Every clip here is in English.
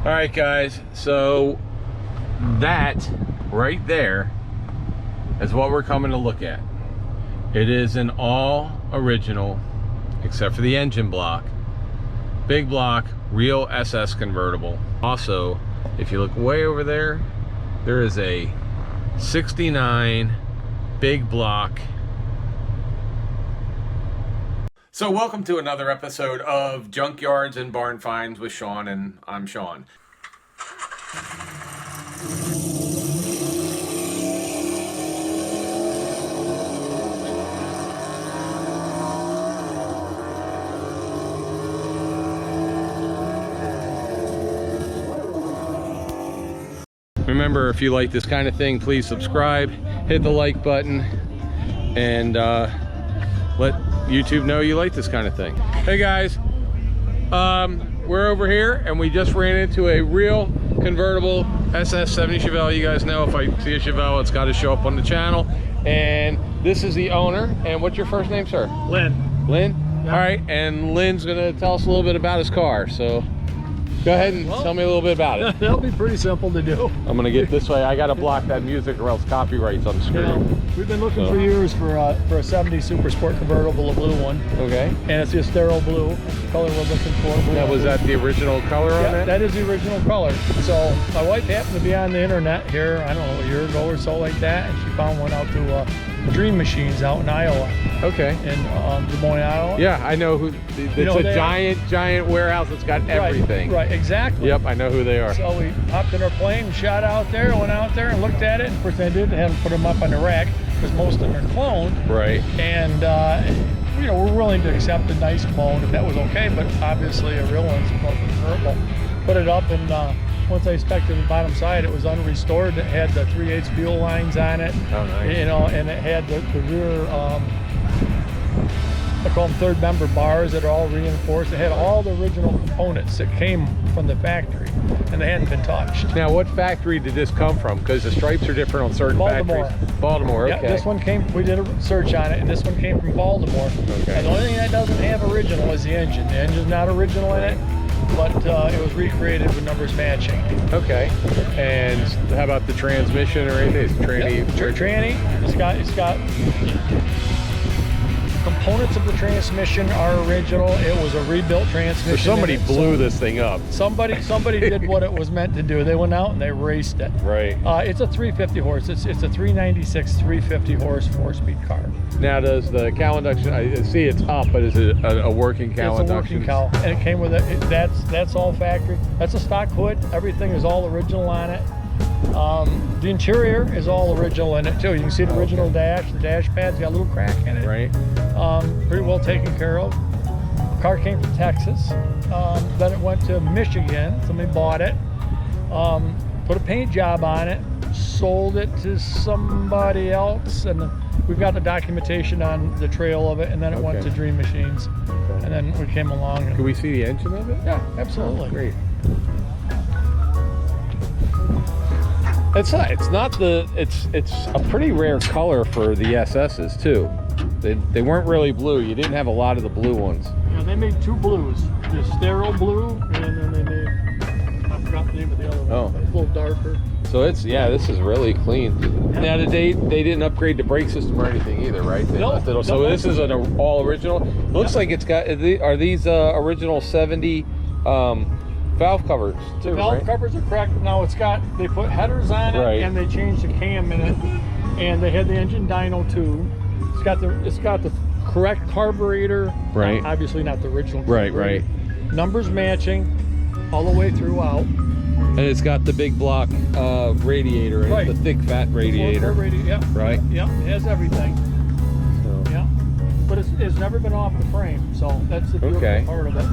All right, guys, so that right there is what we're coming to look at. It is an all original, except for the engine block, big block, real SS convertible. Also, if you look way over there, there is a 69 big block. So welcome to another episode of Junkyards and Barn Finds with Sean, and I'm Sean. Remember, if you like this kind of thing, please subscribe, hit the like button, and let YouTube know you like this kind of thing. Hey guys, we're over here and we just ran into a real convertible SS70 Chevelle. You guys know if I see a Chevelle, it's got to show up on the channel. And this is the owner. And what's your first name, sir? Lynn. Lynn? Yep. All right, and Lynn's gonna tell us a little bit about his car. So go ahead and tell me a little bit about it. That'll be pretty simple to do. I'm gonna get this way. I gotta block that music or else copyright's on the screen. You know, we've been looking for years for a 70 Super Sport convertible, a blue one. Okay. And it's the sterile blue, the color we're looking for. Now, was that the original color on that? That is the original color. So my wife happened to be on the internet here, I don't know, a year ago or so like that, and she found one out to Dream Machines out in Iowa. Okay. In Des Moines, Iowa. Yeah, I know who. It's a giant warehouse that's got everything. Right, exactly. Yep, I know who they are. So we hopped in our plane, shot out there, went out there and looked at it. And first thing I did, I had to put them up on the rack because most of them are cloned. Right. And you know, we're willing to accept a nice clone if that was okay, but obviously a real one's preferable. Put it up, and once I inspected the bottom side, it was unrestored. It had the 3/8 fuel lines on it. Oh, nice. You know, and it had the rear, I call them third member bars that are all reinforced. It had all the original components that came from the factory, and they hadn't been touched. Now, what factory did this come from? Because the stripes are different on certain factories. Baltimore, okay. Yeah, this one came, we did a search on it, and this one came from Baltimore. Okay. And the only thing that doesn't have original is the engine. The engine's not original in it, but it was recreated with numbers matching. Okay. And how about the transmission or anything? It's Tranny. It's got components of the transmission are original. It was a rebuilt transmission. So somebody blew this thing up. Somebody did what it was meant to do. They went out and they raced it. Right. It's a 350 horse. It's a 396 350 horse 4-speed car. Now, does the cowl induction? I see it's up, but is it a working cowl induction? It's a working cowl, and it came with it. That's all factory. That's a stock hood. Everything is all original on it. The interior is all original in it too. You can see the original dash. The dash pad's got a little crack in it. Right. Pretty well taken care of. The car came from Texas. Then it went to Michigan. Somebody bought it. Put a paint job on it. Sold it to somebody else, and we've got the documentation on the trail of it. And then it went to Dream Machines. Okay. And then we came along. Can we see the engine of it? Yeah, absolutely. Oh, great. It's a pretty rare color for the SS's too. They weren't really blue. You didn't have a lot of the blue ones. Yeah, they made two blues. The sterile blue, and then they made, I forgot the name of the other one. Oh. But it's a little darker. So it's, yeah, this is really clean. Yeah. Now, they didn't upgrade the brake system or anything either, right? So this is an all original. Looks like it's got, are these original 70 valve covers too, the valve covers are correct. Now they put headers on it, and they changed the cam in it, and they had the engine dyno too. It's got the correct carburetor. Right. Obviously not the original carburetor. Right. Numbers matching all the way throughout. And it's got the big block radiator, the thick fat radiator. Yeah. Right. Yeah, it has everything. So. Yeah. But it's never been off the frame, so that's the beautiful part of it.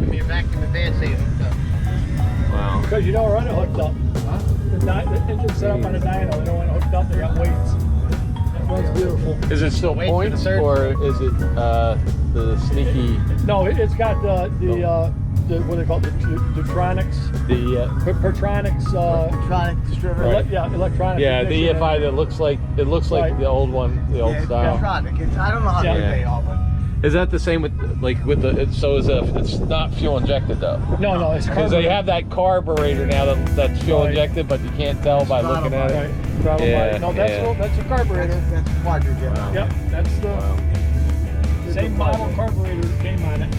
Give me a vacuum advance so you hooked up. Wow. Because you don't run it hooked up. Huh? The engine's set up on a dyno. They don't want it hooked up. They got weights. That runs beautiful. Is it still points, or is it the sneaky? No, it's got the what they call it, the Tronics. The Pertronics. Electronic distributor. Electronic. Yeah, the EFI that looks like the old one, the old style. Electronic. I don't know how they all, but Is that the same with with the? So it's not fuel injected though. No, it's Because they have that carburetor now that's fuel injected, but you can't tell by looking at it. Probably. Yeah, No, that's a carburetor. That's quadrigen. Wow. Yep, that's the same model carburetor that came on it.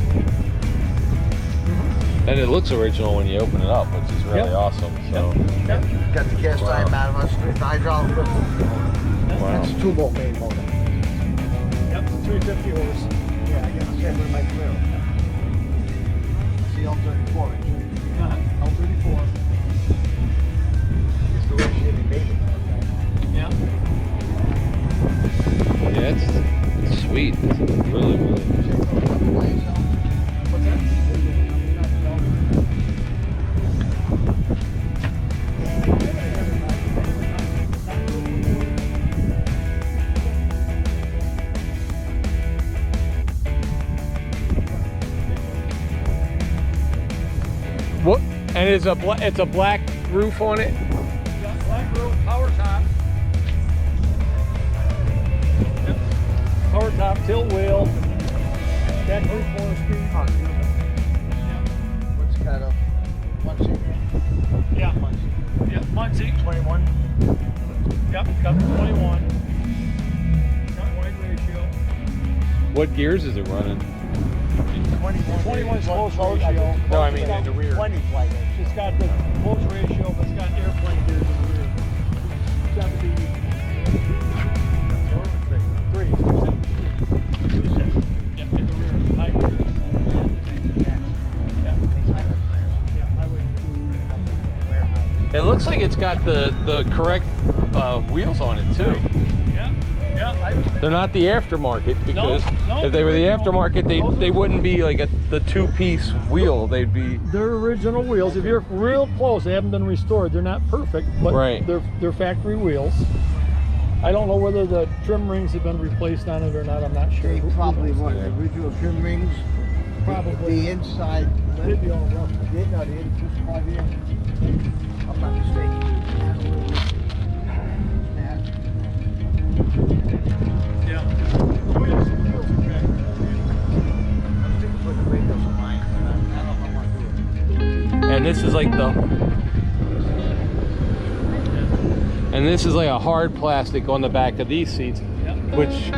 And it looks original when you open it up, which is really awesome. So. Yep. Got the cast iron out of us, the hydraulic. Wow. That's a 2-bolt main motor. Yep, 350 horse. Yeah, I got the same with my grill. It's the L34 inch. L34. It's the way Chevy made it. Yeah. Yeah, it's sweet. It's really, really. What's that? What? And it's a black roof on it. Got black roof, power top. Yep. Power top, tilt wheel. That roof 4-speed. What's kind of Muncie? Yeah. Muncie. Yep, Muncie. 21. Yep, got the 21. Got wide ratio. What gears is it running? 21 is close ratio. No, I mean in the rear. 20 flight. It's got the close ratio, but it's got airplane gears in the rear. 73. Yep, in the rear. High gears. It looks like it's got the correct wheels on it too. Yeah. They're not the aftermarket, because No, if they were the original. aftermarket, they wouldn't be like the 2-piece wheel. They'd be. They're original wheels. If you're real close, they haven't been restored. They're not perfect, but they're factory wheels. I don't know whether the trim rings have been replaced on it or not. I'm not sure. They probably want the original trim rings. Probably. The inside. They'd be all rough. No, the inside probably. I'm not mistaken. Yeah. And this is like a hard plastic on the back of these seats, which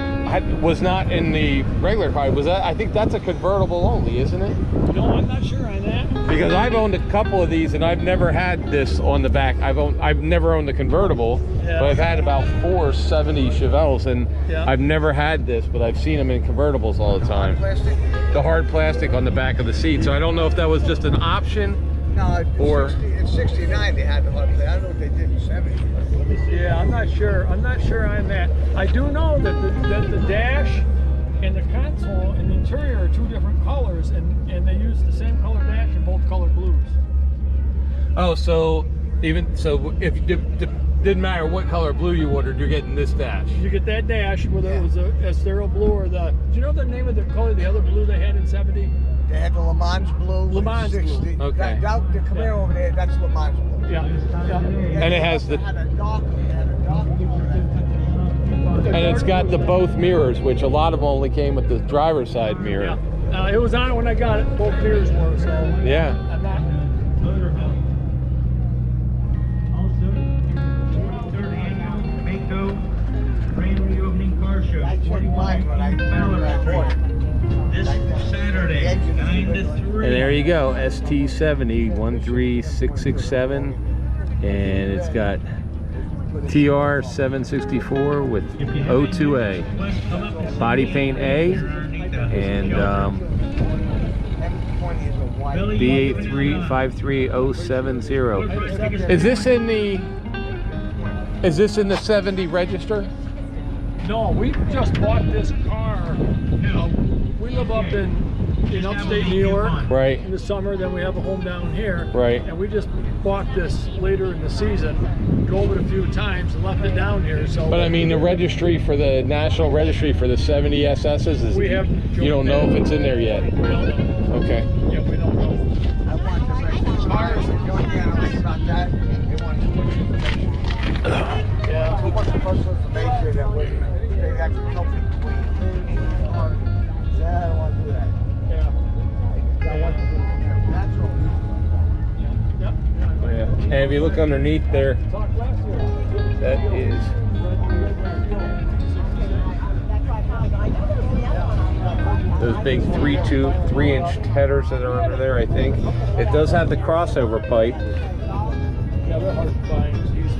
was not in the regular car. Was that? I think that's a convertible only, isn't it? No, I'm not sure on that. Because I've owned a couple of these and I've never had this on the back. I've never owned a convertible, but I've had about 470 Chevelles, and I've never had this, but I've seen them in convertibles all the time. The hard plastic on the back of the seat. So I don't know if that was just an option. No, or in 69 they had the hard plate. I don't know what they did in 70. Yeah, I'm not sure. I'm not sure on that. I do know that the dash and the console and the interior are 2 different colors, and they use the same color dash in both color blues. Oh, so if it didn't matter what color blue you ordered, you're getting this dash. You get that dash, whether it was a Estero blue or do you know the name of the color, the other blue they had in 70? They had the Le Mans blue. Le Mans blue. Okay. The Camaro over there, that's Le Mans blue. Yeah. And it has the. Had a dark And it's got the both mirrors, which a lot of them only came with the driver's side mirror. Yeah. It was on it when I got it. Both mirrors were, so. Yeah. I'm not. Grand reopening car show. I checked mine when I bought it. This Saturday, 9 to 3. And there you go, ST70 13667, and it's got TR 764 with O2A, body paint A, and B8353070. Is this in the 70 register? No, we just bought this car. We live up in upstate New York. Right. In the summer, then we have a home down here. Right. And we just bought this later in the season, drove it a few times, and left it down here. So. But I mean, the registry for the national registry for the 70 SSs is. We have. You don't know if it's in there yet. We don't know. Okay. Yeah, we don't know. I want to make the cars and Junkyards about that. They want too much information. Yeah. Too much personal information that they have to come between. And if you look underneath there, that is those big 3-inch headers that are under there, I think. It does have the crossover pipe. Yeah, they're hard to find. These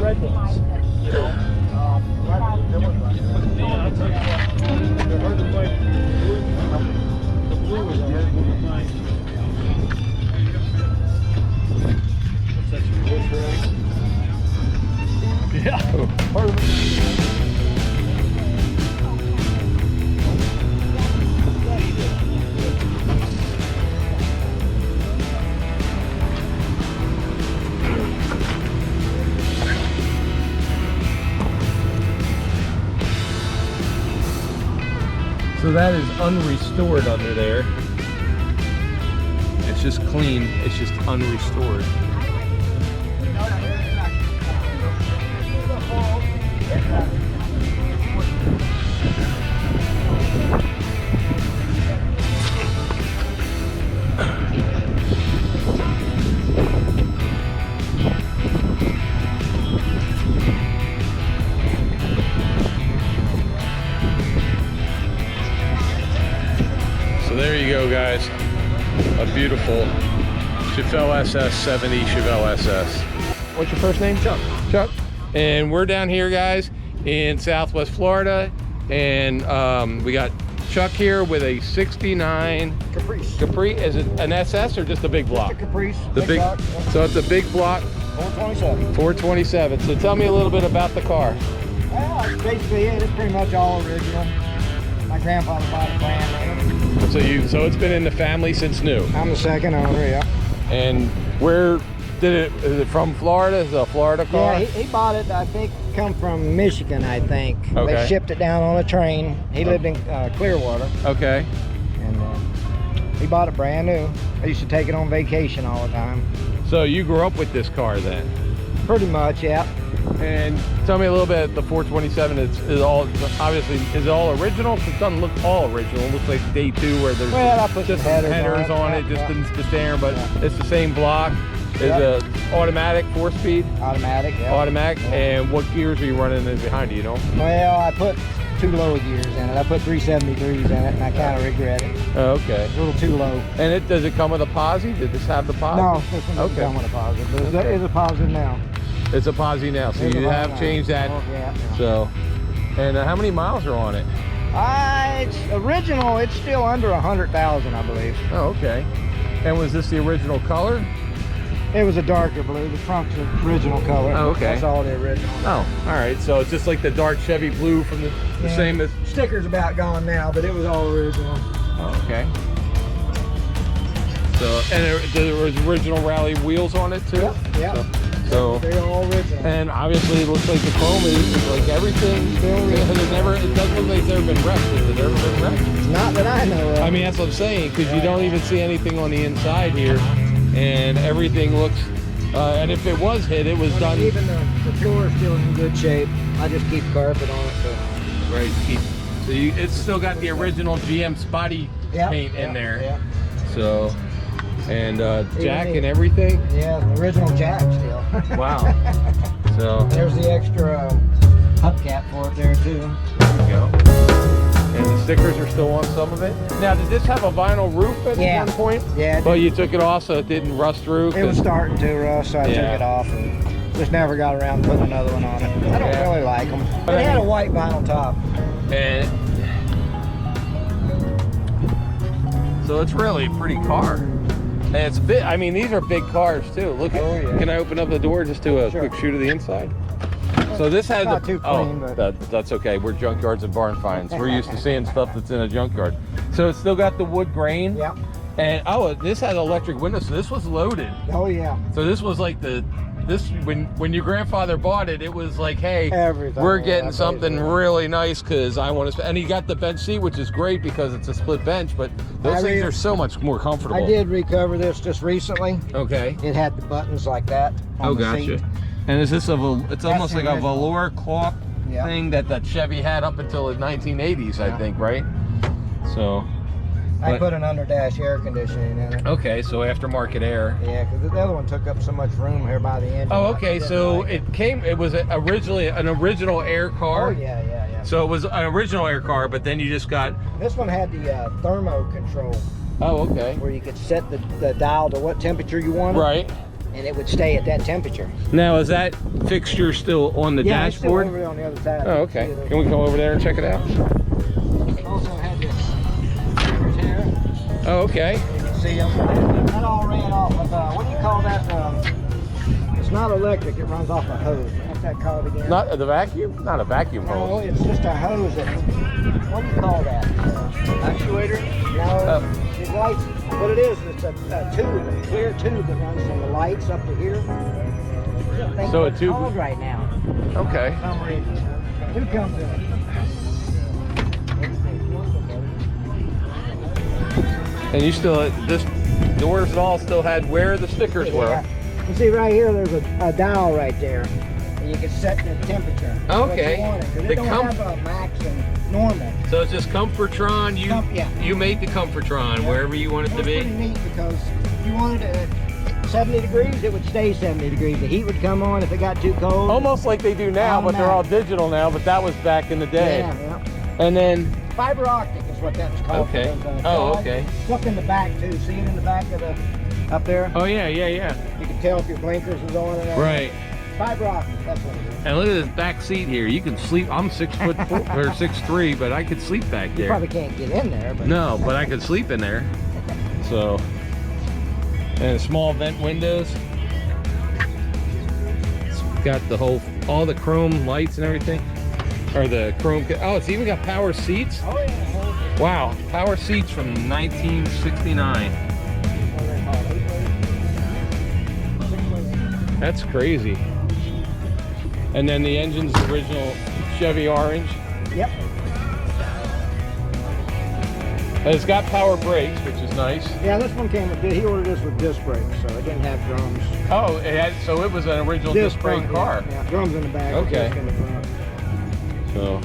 red ones, you know. Yeah, I'll tell you what, they're hard to find. The blue is hard to find. What's that, your Buick, right? Yeah, part of it. So that is unrestored under there. It's just clean, it's just unrestored. So there you go, guys. A beautiful Chevelle SS 70 Chevelle SS. What's your first name? Chuck. Chuck. And we're down here, guys, in Southwest Florida, and we got Chuck here with a 69 Caprice. Caprice. Is it an SS or just a big block? Just a Caprice. The big. block. So it's a big block. 427. 427. So tell me a little bit about the car. Well, that's basically it. It's pretty much all original. My grandfather bought it brand new. So it's been in the family since new. I'm the second owner, yeah. And where did it? Is it from Florida? Is it a Florida car? Yeah, he bought it, I think, come from Michigan, I think. Okay. They shipped it down on a train. He lived in Clearwater. Okay. And he bought it brand new. I used to take it on vacation all the time. So you grew up with this car then? Pretty much, yeah. And tell me a little bit. The 427 is all obviously is it all original? It doesn't look all original. It looks like day two where there's Well, I put just some headers on it, yeah, just yeah. the steering, but Yeah. it's the same block. Is Yeah. a automatic 4-speed? Automatic, yeah. Automatic. Yeah. And what gears are you running in behind? Do you know? Well, I put 2 low gears in it. I put 373s in it, and I kind of regret it. Oh, okay. A little too low. And does it come with a posi? Did this have the posi? No, this one doesn't Okay. come with a positive, but Okay. it is a positive now. It's a posi now, so It's a you have Posi changed now. that. Oh, yeah. So, and how many miles are on it? It's original. It's still under 100,000, I believe. Oh, okay. And was this the original color? It was a darker blue. The trunk's the original color. Oh, okay. That's all the original. Oh, all right. So it's just like the dark Chevy blue from the Yeah. same as. Sticker's about gone now, but it was all original. Oh, okay. So, and there was original rally wheels on it too. Yep, yep. So They're all original. and obviously it looks like the chrome is like everything. It doesn't look like it's ever been wrecked. Has it ever been wrecked? Not that I know of. I mean, that's what I'm saying, because you don't even see anything on the inside here, and everything looks. And if it was hit, it was done. Even the floor is still in good shape. I just keep carpet on it. So. Right. So it's still got the original GM spotty Yep, paint in yep, there. yep. So, and jack the- and everything. Yeah, the original jack still. Wow. So There's the extra hubcap for it there too. there we go. And the stickers are still on some of it. Now, did this have a vinyl roof at Yeah. one point? Yeah, it But did. you took it off so it didn't rust through? It was 'cause- starting to rust, so I Yeah. took it off and just never got around to putting another one on it. I don't Yeah. really like them. But I It had a mean- white vinyl top. And so it's really a pretty car. And it's big. I mean, these are big cars too. Look at. Oh, yeah. Can I open up the door just to a Sure. quick shoot of the inside? So this has Not too clean, but- that's okay. We're junkyards and barn finds. We're used to seeing stuff that's in a junkyard. So it's still got the wood grain. Yep. And this has electric windows. So this was loaded. Oh yeah. So this was like when your grandfather bought it, it was like, hey, Everything, we're yeah, getting that's something basically. really nice because I want to. And he got the bench seat, which is great because it's a split bench. But those I things re- are so much more comfortable. I did recover this just recently. Okay. It had the buttons like that on the seat. And is this it's almost the like a original. velour cloth Yeah. thing that Chevy had up until the 1980s, I Yeah. think, right? So. I put an under dash air conditioning in it. Okay, so aftermarket air. Yeah, because the other one took up so much room here by the engine. Oh, okay. So like it was originally an original air car. Oh, yeah. So it was an original air car, but then you just got. This one had the thermo control. Oh, okay. Where you could set the dial to what temperature you wanted. Right. And it would stay at that temperature. Now, is that fixture still on the dashboard? dashboard? Yeah, it's still over on the other side. Oh, okay. Can we go over there and check it out? It also had this stickers here. Oh, okay. You can see them. That all ran off of, what do you call that? It's not electric, it runs off a hose. What's that called again? Not the vacuum? Not a vacuum No, hose. it's just a hose. What do you call that? Actuator? No. It lights. What it is, it's a tube, a clear tube that runs from the lights up to here. So a tube. Cold right now. Okay. For some reason. Who comes in? And you still, this doors and all still had where the stickers were. You see right here, there's a dial right there. And you can set the temperature. Okay. It don't have a max and normal. So it's just Comfortron. You made the Comfortron wherever you want it to be. It's pretty neat because if you wanted it at 70 degrees, it would stay 70 degrees. The heat would come on if it got too cold. Almost like they do now, but they're all digital now. But that was back in the day. Yeah. And then Fiber optic is what that was called. Okay. Okay. It's up in the back too. See it in the back of the up there? Oh yeah. You can tell if your blinkers is on and Right. Fiber optic. That's what it is. And look at this back seat here. You can sleep. I'm 6'4" or 6'3", but I could sleep back You there. probably can't get in there, but No, but I could sleep in there. So, and small vent windows. It's got the all the chrome lights and everything. Or the chrome. Oh, it's even got power seats. Oh yeah. Wow, power seats from 1969. That's crazy. And then the engine's the original Chevy orange. Yep. And it's got power brakes, which is nice. Yeah, this one came with. He ordered this with disc brakes, so it didn't have drums. Oh, so it was an original disc brake car. Yeah, drums in the back. Okay. Disc in the front. So.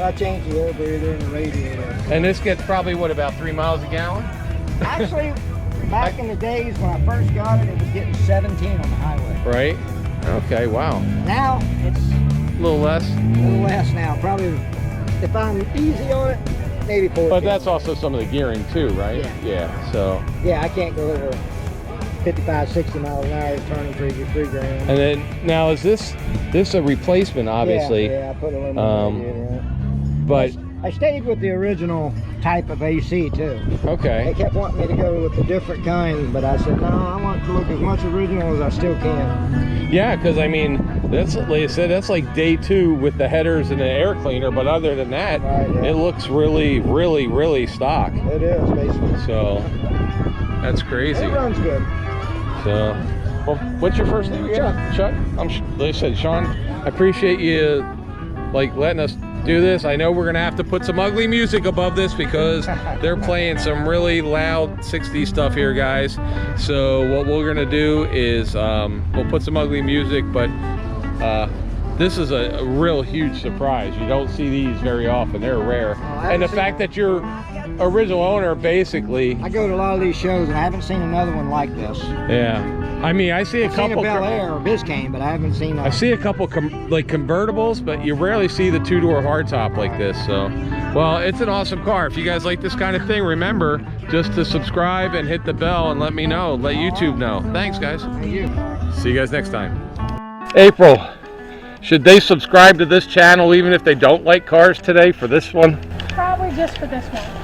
I changed the air breather and the radiator. And this gets probably what, about 3 miles a gallon? Actually, back in the days when I first got it, it was getting 17 on the highway. Right. Okay. Wow. Now it's A little less. now. Probably if I'm easy on it, maybe 14. But that's also some of the gearing too, right? Yeah. So. Yeah, I can't go over 55, 60 miles an hour turning 3 grand. And then now is this a replacement, obviously? Yeah, I put a little radiator in it. But I stayed with the original type of AC too. okay. They kept wanting me to go with the different kinds, but I said no. I want to look as much original as I still can. Yeah, because I mean, that's like I said, that's like day 2 with the headers and the air cleaner. But other than that, it looks really, really, really stock. It is basically. So that's crazy. It runs good. So, well, what's your first name again? Chuck. Like I said, Sean. I appreciate you letting us do this. I know we're gonna have to put some ugly music above this because they're playing some really loud 60s stuff here, guys. So what we're gonna do is we'll put some ugly music, but this is a real huge surprise. You don't see these very often. They're rare. And the fact that you're original owner, basically. I go to a lot of these shows and I haven't seen another one like this. Yeah. I mean, I see a couple. I've seen a Bel Air or Biscayne, but I haven't seen. I see a couple convertibles, but you rarely see the 2-door hardtop like this. So, well, it's an awesome car. If you guys like this kind of thing, remember just to subscribe and hit the bell and let me know. Let YouTube know. Thanks, guys. Thank you. See you guys next time. April, should they subscribe to this channel even if they don't like cars today for this one? Probably just for this one.